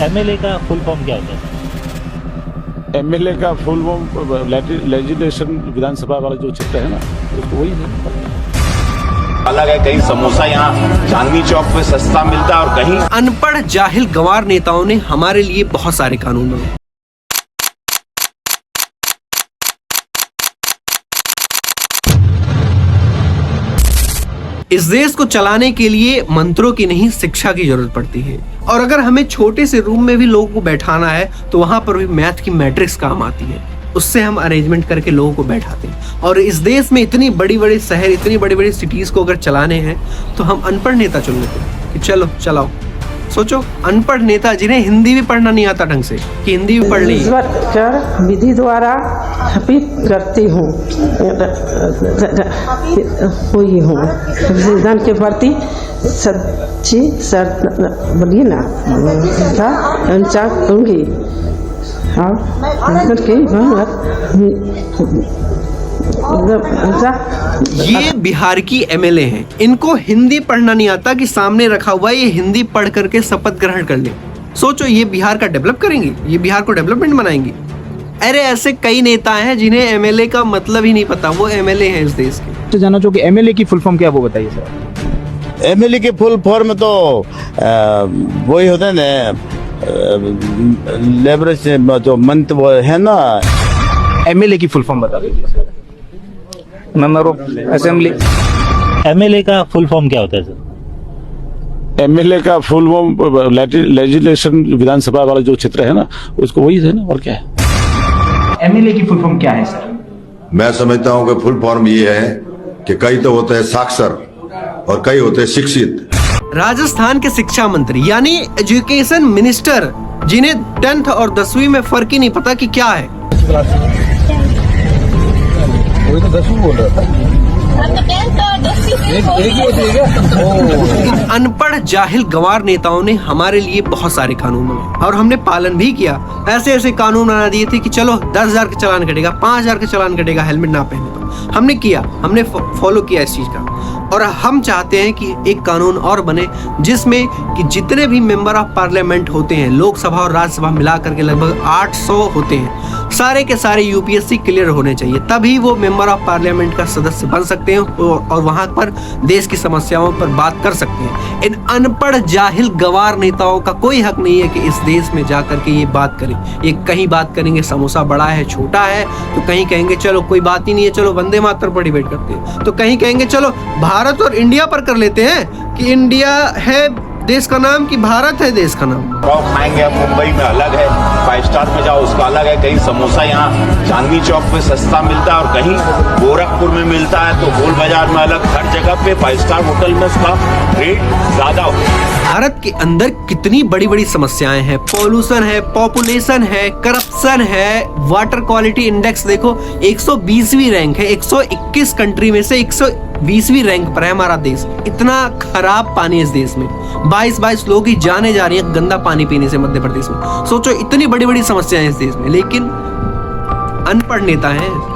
MLA का full form क्या होता है? एमएलए का फुल फॉर्म लेजिस्लेशन, विधानसभा वाला जो क्षेत्र है ना, उसको वही है। अलग है, कहीं समोसा यहाँ चांदनी चौक पे सस्ता मिलता है और कहीं अनपढ़ जाहिल गंवार नेताओं ने हमारे लिए बहुत सारे कानून बनाए। इस देश को चलाने के लिए मंत्रों की नहीं, शिक्षा की जरूरत पड़ती है। और अगर हमें छोटे से रूम में भी लोगों को बैठाना है तो वहां पर भी मैथ की मैट्रिक्स काम आती है। उससे हम अरेंजमेंट करके लोगों को बैठाते हैं। और इस देश में इतनी बड़ी बड़ी शहर, इतनी बड़ी बड़ी सिटीज को अगर चलाने हैं तो हम अनपढ़ नेता चुन लेते हैं कि चलो चलाओ। सोचो, अनपढ़ नेता जिन्हें हिंदी भी पढ़ना नहीं आता ढंग से, कि हिंदी भी पढ़ ली कर विधि द्वारा स्थापित करती हूँ, हुई हूँ संविधान के प्रति सच्ची बोलिए ना अनुसार करूँगी ये बिहार की एमएलए हैं। इनको हिंदी पढ़ना नहीं आता कि सामने रखा हुआ है ये हिंदी पढ़ करके शपथ ग्रहण कर ले। सोचो, ये बिहार का डेवलप करेंगे, ये बिहार को डेवलपमेंट बनाएंगे। अरे ऐसे कई नेता हैं जिन्हें एमएलए का मतलब ही नहीं पता, वो एमएलए हैं इस देश के। तो जाना चाहो कि एमएलए की फुल फॉर्म क्या है, वो बताइए सर। एमएलए के फुल फॉर्म तो वही होता है ना, लेवरेज जो मंत वो है ना। एमएलए की फुल फॉर्म बता दीजिए sir. Member of assembly. MLA का फुल फॉर्म क्या होता है सर? एमएलए का फुल फॉर्म लेजिस्लेशन, विधानसभा वाला जो क्षेत्र है ना, उसको वही है ना, और क्या है। एमएलए की फुल फॉर्म क्या है सर? मैं समझता हूं कि फुल फॉर्म ये है कि कई तो होते हैं साक्षर और कई होते हैं शिक्षित। राजस्थान के शिक्षा मंत्री यानी एजुकेशन मिनिस्टर, जिन्हें 10th और 10वीं में फर्क ही नहीं पता कि क्या है। वही तो 10वीं बोल रहा था। अनपढ़ जाहिल गंवार नेताओं ने हमारे लिए बहुत सारे कानून बनाए और हमने पालन भी किया। ऐसे ऐसे कानून बना दिए थे कि चलो 10,000 का चालान कटेगा, 5,000 का चालान कटेगा हेलमेट ना पहने तो। हमने किया, हमने फॉलो किया इस चीज का। और हम चाहते हैं कि एक कानून और बने जिसमें कि जितने भी मेंबर ऑफ पार्लियामेंट होते हैं, लोकसभा और राज्यसभा मिला करके लगभग 800 होते हैं, सारे के सारे यूपीएससी क्लियर होने चाहिए, तभी वो मेंबर ऑफ पार्लियामेंट का सदस्य बन सकते हैं और वहां पर देश की समस्याओं पर बात कर सकते हैं। इन अनपढ़ जाहिल गंवार नेताओं का कोई हक नहीं है कि इस देश में जाकर के ये बात करें। ये कहीं बात करेंगे समोसा बड़ा है छोटा है, तो कहीं कहेंगे चलो कोई बात ही नहीं है, चलो वंदे मातरम पर डिबेट करते हैं, तो कहीं कहेंगे चलो भारत और इंडिया पर कर लेते हैं कि इंडिया है देश का नाम कि भारत है देश का नाम। पाव खाएंगे अब मुंबई में अलग है, 5 स्टार में जाओ उसका अलग है, कहीं समोसा यहाँ चांदनी चौक पे सस्ता मिलता है और कहीं गोरखपुर में मिलता है तो गोल बाजार में अलग। हर जगह पे 5 स्टार होटल में उसका रेट ज्यादा होता है। भारत के अंदर कितनी बड़ी बड़ी समस्याएं हैं, पॉल्यूशन है, पॉपुलेशन है, करप्शन है, वाटर क्वालिटी इंडेक्स देखो 120वीं रैंक है, 121 कंट्री में से 120वीं रैंक पर है हमारा देश। इतना खराब पानी है इस देश में, 22 लोगों की जाने जा रही है गंदा पानी पीने से मध्य प्रदेश में। सोचो, इतनी बड़ी बड़ी समस्याएं इस देश में, लेकिन अनपढ़ नेता हैं।